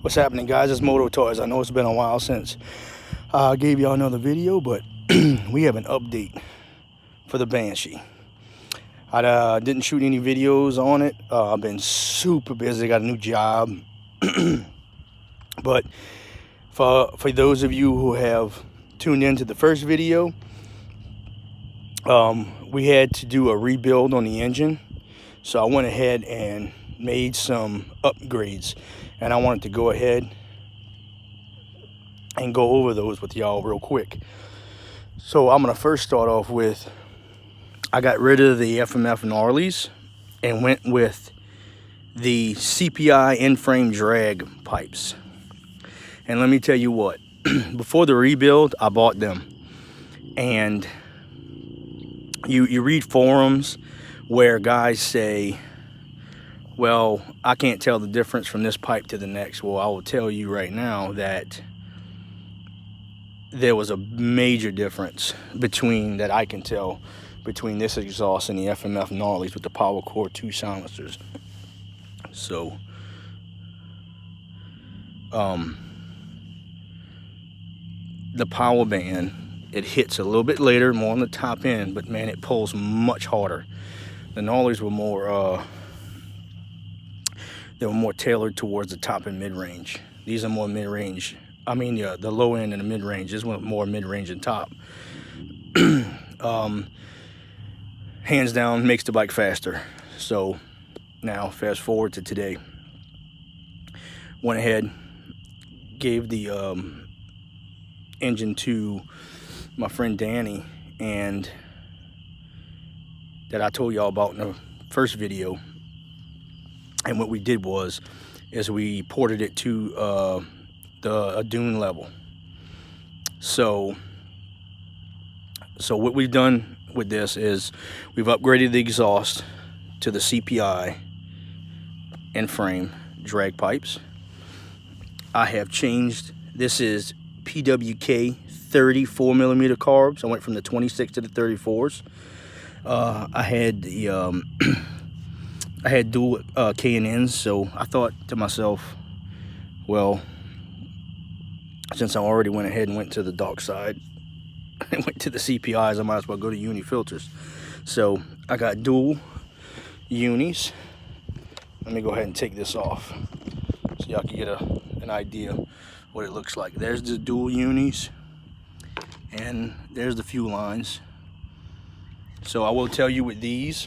What's happening, guys? It's Moto Toys. I know it's been a while since I gave y'all another video, but we have an update for the Banshee. I didn't shoot any videos on it. I've been super busy. Got a new job. But for those of you who have tuned into the first video, we had to do a rebuild on the engine. So I went ahead and made some upgrades, and I wanted to go ahead and go over those with y'all real quick. So I'm gonna first start off with, I got rid of the FMF gnarlies and went with the CPI in-frame drag pipes. And let me tell you what, before the rebuild, I bought them. And you read forums where guys say, well, I can't tell the difference from this pipe to the next. Well, I will tell you right now that there was a major difference that I can tell between this exhaust and the FMF gnarlies with the Power Core 2 silencers. So, the power band, it hits a little bit later, more on the top end, but man, it pulls much harder. The gnarlies were more tailored towards the top and mid-range. These are more mid-range. I mean, the low end and the mid-range. This one more mid-range and top. Hands down, makes the bike faster. So now, fast forward to today. Went ahead, gave the engine to my friend Danny, and that I told y'all about in the first video. And what we did is we ported it to a dune level. So what we've done with this is we've upgraded the exhaust to the CPI in-frame drag pipes. I have changed, this is PWK 34mm carbs. I went from the 26 to the 34s. I had the I had dual K&Ns, so I thought to myself, well, since I already went ahead and went to the dark side and went to the CPIs, I might as well go to uni filters. So I got dual unis. Let me go ahead and take this off so y'all can get an idea what it looks like. There's the dual unis, and there's the fuel lines. So I will tell you with these,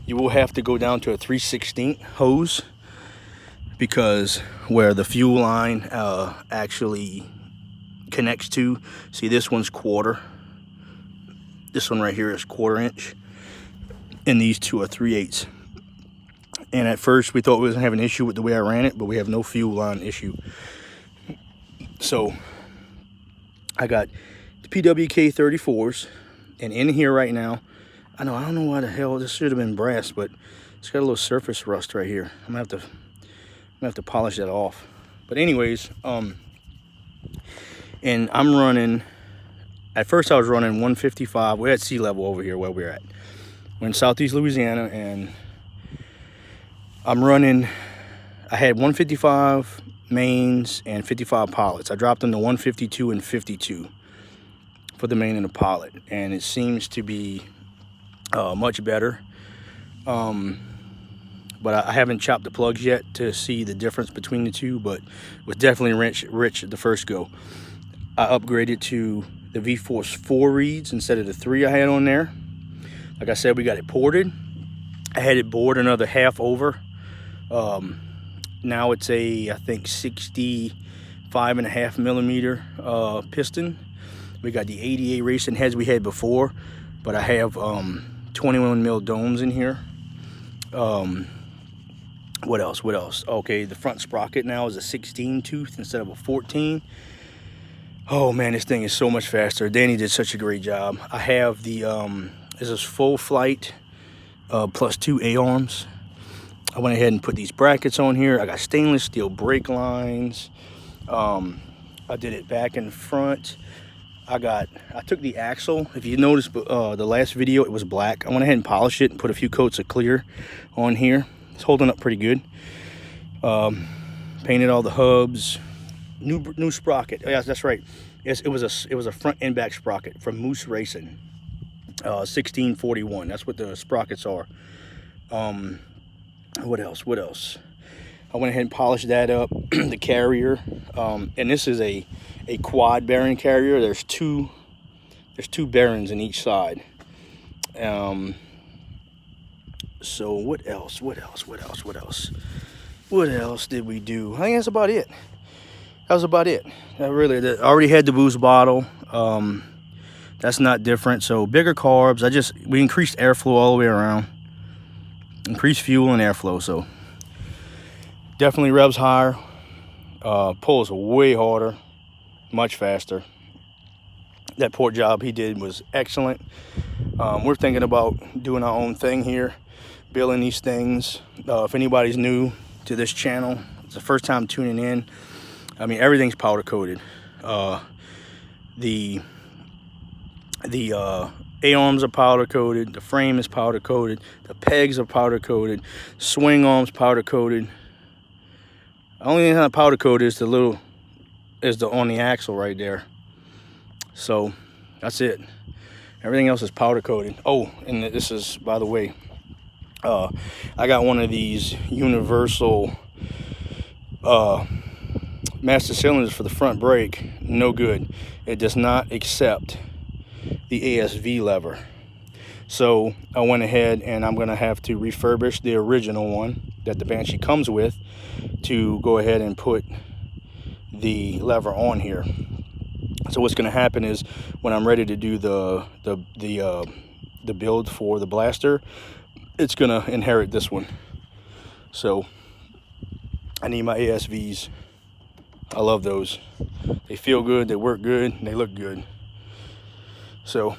you will have to go down to a 3/16 hose, because where the fuel line actually connects to, see, this one's quarter, this one right here is 1/4 inch, and these two are 3/8. And at first we thought we was gonna have an issue with the way I ran it, but we have no fuel line issue. So I got the PWK 34s, and in here right now, I don't know why the hell this should have been brass, but it's got a little surface rust right here. I'm gonna have to polish that off. But anyways, and I'm running, at first I was running 155. We're at sea level over here where we're at. We're in Southeast Louisiana, and I'm running, I had 155 mains and 55 pilots. I dropped them to 152 and 52 for the main and the pilot, and it seems to be much better. But I haven't chopped the plugs yet to see the difference between the two, but it was definitely rich at the first go. I upgraded to the V-Force 4 reeds instead of the 3 I had on there. Like I said, we got it ported. I had it bored another half over. Now it's I think 65.5mm piston. We got the 88 racing heads we had before, but I have 21mm domes in here. What else? Okay, the front sprocket now is a 16 tooth instead of a 14. Oh man, this thing is so much faster. Danny did such a great job. I have the this is full flight plus 2 A-arms. I went ahead and put these brackets on here. I got stainless steel brake lines. I did it back and front. I took the axle. If you noticed the last video, it was black. I went ahead and polished it and put a few coats of clear on here. It's holding up pretty good. Painted all the hubs. New sprocket. Oh, yes, that's right. Yes, it was a front and back sprocket from Moose Racing. 1641. That's what the sprockets are. What else? I went ahead and polished that up. The carrier, and this is a quad bearing carrier. There's two bearings in each side. So what else did we do? I think that's about it. That was about it. I already had the boost bottle. That's not different. So bigger carbs. We increased airflow all the way around. Increased fuel and airflow. So definitely revs higher. Pulls way harder, much faster. That port job he did was excellent. We're thinking about doing our own thing here, building these things. If anybody's new to this channel, it's the first time tuning in. I mean, everything's powder coated. The A-arms are powder coated. The frame is powder coated. The pegs are powder coated. Swing arms powder coated. The only thing not powder coated is on the axle right there. So that's it. Everything else is powder coated. Oh, and this is, by the way, I got one of these universal master cylinders for the front brake. No good. It does not accept the ASV lever. So I went ahead and I'm going to have to refurbish the original one that the Banshee comes with to go ahead and put the lever on here. So what's going to happen is when I'm ready to do the build for the blaster, it's going to inherit this one. So I need my ASVs. I love those. They feel good, they work good, and they look good. So,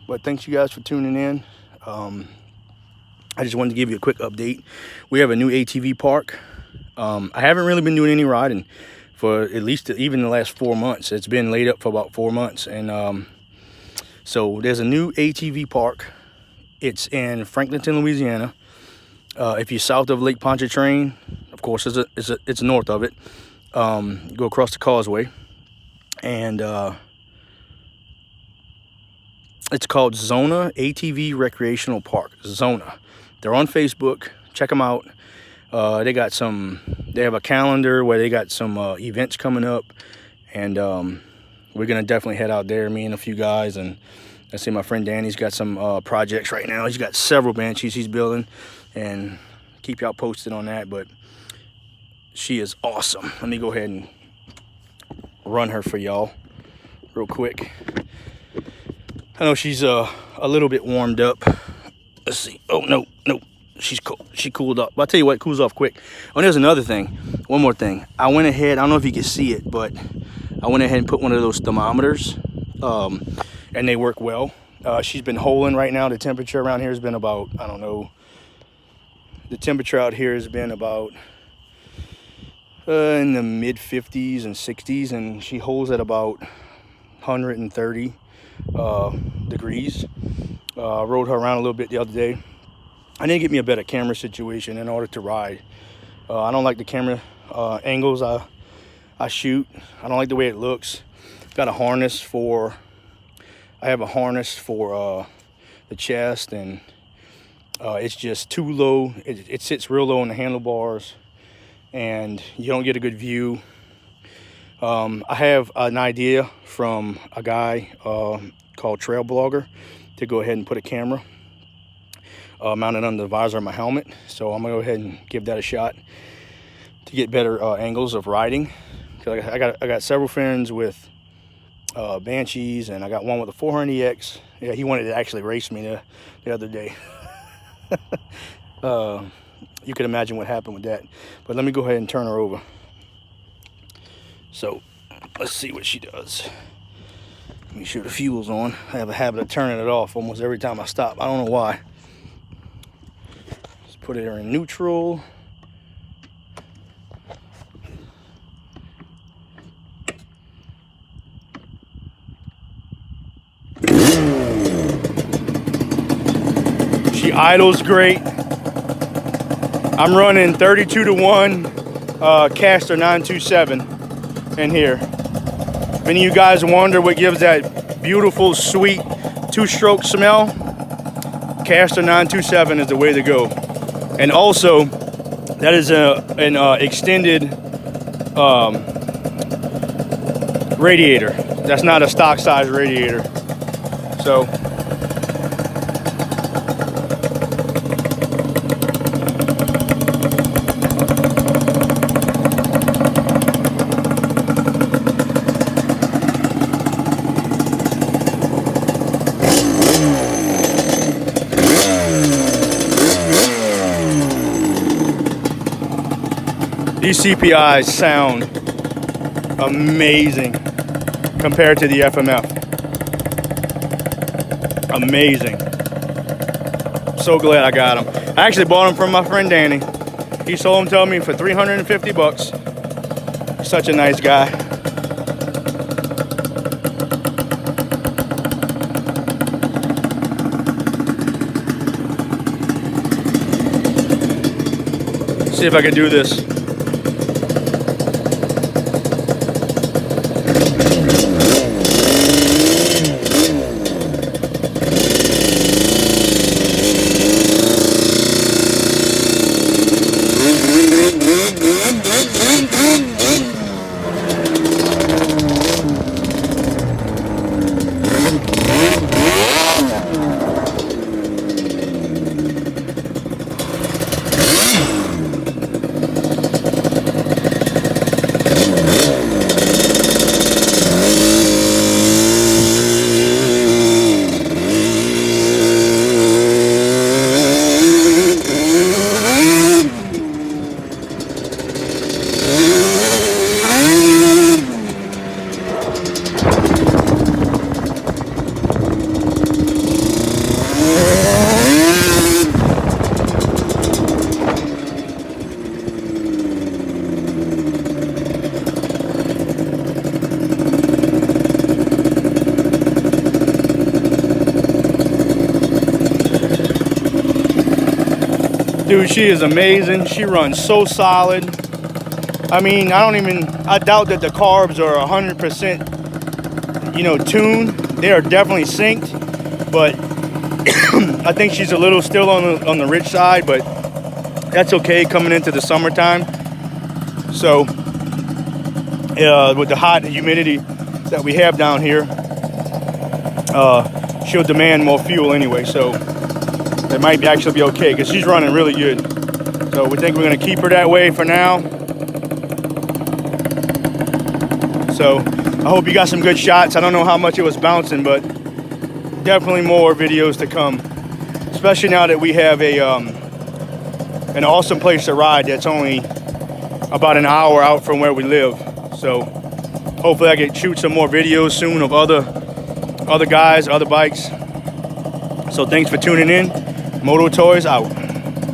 but thanks you guys for tuning in. I just wanted to give you a quick update. We have a new ATV park. I haven't really been doing any riding for at least even the last 4 months. It's been laid up for about 4 months. And so there's a new ATV park. It's in Franklinton, Louisiana. If you're south of Lake Pontchartrain, of course, it's north of it. Go across the causeway. And it's called Zona ATV Recreational Park. Zona. They're on Facebook. Check them out. They have a calendar where they got some events coming up, and we're gonna definitely head out there, me and a few guys. And I see my friend Danny's got some projects right now. He's got several Banshees he's building, and keep y'all posted on that. But she is awesome. Let me go ahead and run her for y'all real quick. I know she's a little bit warmed up. Let's see. Oh, no. She's cool. She cooled up. But I'll tell you what, it cools off quick. Oh, there's another thing. One more thing. I went ahead. I don't know if you can see it, but I went ahead and put one of those thermometers, and they work well. She's been holding right now. The temperature around here has been about, I don't know. The temperature out here has been about in the mid 50s and 60s, and she holds at about 130 degrees. Rode her around a little bit the other day. I need to get me a better camera situation in order to ride. I don't like the camera angles I shoot. I don't like the way it looks. I have a harness for the chest, and it's just too low. It sits real low on the handlebars, and you don't get a good view. I have an idea from a guy called Trail Blogger to go ahead and put a camera mounted on the visor of my helmet. So I'm gonna go ahead and give that a shot to get better angles of riding. I got several friends with Banshees, and I got one with a 400EX. Yeah, he wanted to actually race me the other day. You can imagine what happened with that. But let me go ahead and turn her over. So let's see what she does. Make sure the fuel's on. I have a habit of turning it off almost every time I stop. I don't know why. Let's put it in neutral. She idles great. I'm running 32 to 1 Caster 927 in here. If any of you guys wonder what gives that beautiful, sweet two-stroke smell, Caster 927 is the way to go. And also, that is an extended radiator. That's not a stock size radiator. So these CPIs sound amazing compared to the FMF. Amazing. So glad I got them. I actually bought them from my friend Danny. He sold them to me for 350 bucks. Such a nice guy. See if I can do this. Dude, she is amazing. She runs so solid. I mean, I doubt that the carbs are 100%, you know, tuned. They are definitely synced, but I think she's a little still on the rich side, but that's okay coming into the summertime. So, with the hot humidity that we have down here, she'll demand more fuel anyway, so it might actually be okay because she's running really good. So we think we're going to keep her that way for now. So I hope you got some good shots. I don't know how much it was bouncing, but definitely more videos to come, especially now that we have an awesome place to ride that's only about an hour out from where we live. So hopefully I can shoot some more videos soon of other guys, other bikes. So thanks for tuning in. Moto Toys out.